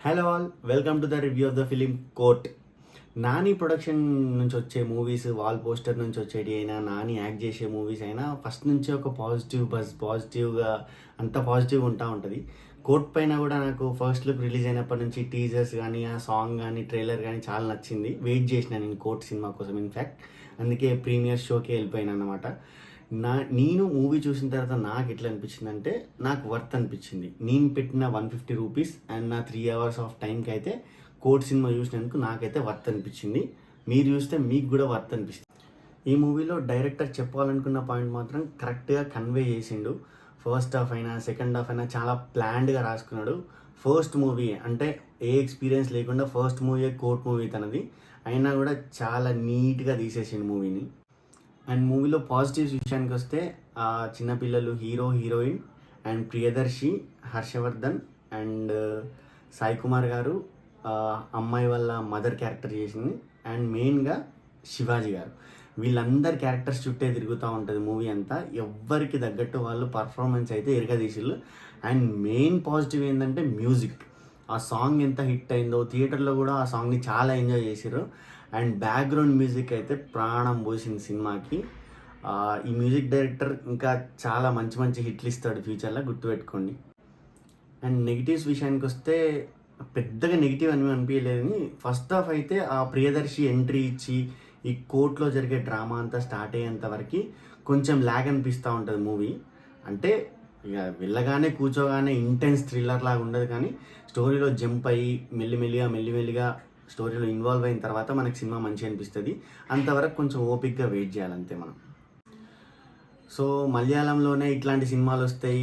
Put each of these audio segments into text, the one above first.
Hello all, welcome to the review of the film court. Nani production నుంచి వచ్చే movies, wall poster నుంచి వచ్చేటి అయినా, నాని యాక్ట్ చేసే మూవీస్ అయినా ఫస్ట్ నుంచి ఒక పాజిటివ్గా అంత పాజిటివ్ ఉంటుంది. కోర్ట్ పైన కూడా నాకు ఫస్ట్ లుక్ రిలీజ్ అయినప్పటి నుంచి టీజర్స్ కానీ, ఆ సాంగ్ కానీ, ట్రైలర్ కానీ చాలా నచ్చింది. వెయిట్ చేసిన నేను కోర్ట్ సినిమా కోసం. ఇన్ఫ్యాక్ట్ అందుకే ప్రీమియర్ షోకి వెళ్ళిపోయాను అనమాట. నేను మూవీ చూసిన తర్వాత నాకు ఎట్లా అనిపించింది అంటే, నాకు వర్త్ అనిపించింది. నేను పెట్టిన 150 రూపీస్ అండ్ నా 3 అవర్స్ ఆఫ్ టైంకి అయితే కోర్ట్ సినిమా చూసినందుకు నాకైతే వర్త్ అనిపించింది. మీరు చూస్తే మీకు కూడా వర్త్ అనిపిస్తుంది. ఈ మూవీలో డైరెక్టర్ చెప్పాలనుకున్న పాయింట్ మాత్రం కరెక్ట్గా కన్వే చేసిండు. ఫస్ట్ హాఫ్ అయినా సెకండ్ హాఫ్ అయినా చాలా ప్లాన్డ్గా రాసుకున్నాడు. ఫస్ట్ మూవీ అంటే ఏ ఎక్స్పీరియన్స్ లేకుండా ఫస్ట్ మూవీ కోర్ట్ మూవీ తనది అయినా కూడా చాలా నీట్గా తీసేసిండు మూవీని. అండ్ మూవీలో పాజిటివ్స్ విషయానికి వస్తే చిన్నపిల్లలు, heroine and Priyadarshi, Harshavardhan and Sai Kumar garu, అమ్మాయి వాళ్ళ మదర్ క్యారెక్టర్ చేసింది, అండ్ మెయిన్గా శివాజీ గారు. వీళ్ళందరి క్యారెక్టర్స్ చుట్టే తిరుగుతూ ఉంటుంది మూవీ అంతా. ఎవ్వరికి తగ్గట్టు వాళ్ళు పర్ఫార్మెన్స్ అయితే ఎరగదీసిళ్ళు. అండ్ మెయిన్ పాజిటివ్ ఏంటంటే మ్యూజిక్. ఆ సాంగ్ ఎంత హిట్ అయిందో, థియేటర్లో కూడా ఆ సాంగ్ని చాలా ఎంజాయ్ చేసారు. అండ్ బ్యాక్గ్రౌండ్ మ్యూజిక్ అయితే ప్రాణం పోసింది సినిమాకి. ఈ మ్యూజిక్ డైరెక్టర్ ఇంకా చాలా మంచి మంచి హిట్లు ఇస్తాడు ఫ్యూచర్లో, గుర్తుపెట్టుకోండి. అండ్ నెగిటివ్స్ విషయానికి వస్తే పెద్దగా నెగిటివ్ అని అనిపించలేదని, ఫస్ట్ హాఫ్ అయితే ఆ ప్రియదర్శి ఎంట్రీ ఇచ్చి ఈ కోర్టులో జరిగే డ్రామా అంతా స్టార్ట్ అయ్యేంత వరకు కొంచెం ల్యాగ్ అనిపిస్తూ ఉంటుంది మూవీ. అంటే ఇక వెళ్ళగానే కూర్చోగానే ఇంటెన్స్ థ్రిల్లర్ లాగా ఉండదు, కానీ స్టోరీలో జంప్ అయ్యి మెల్లిమెల్లిగా స్టోరీలో ఇన్వాల్వ్ అయిన తర్వాత మనకి సినిమా మంచిగా అనిపిస్తుంది. అంతవరకు కొంచెం ఓపిక్గా వెయిట్ చేయాలంతే మనం. సో మలయాళంలోనే ఇట్లాంటి సినిమాలు వస్తాయి,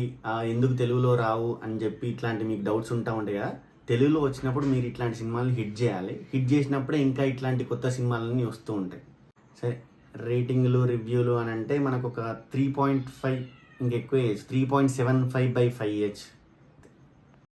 ఎందుకు తెలుగులో రావు అని చెప్పి ఇట్లాంటి మీకు డౌట్స్ ఉంటాయి కదా. తెలుగులో వచ్చినప్పుడు మీరు ఇట్లాంటి సినిమాలు హిట్ చేయాలి. హిట్ చేసినప్పుడే ఇంకా ఇట్లాంటి కొత్త సినిమాలన్నీ వస్తూ ఉంటాయి. సరే, రేటింగ్లు, రివ్యూలు అని అంటే మనకు ఒక 3.5, ఇంకెక్కువ 3.75/5 ఇయచ్చు.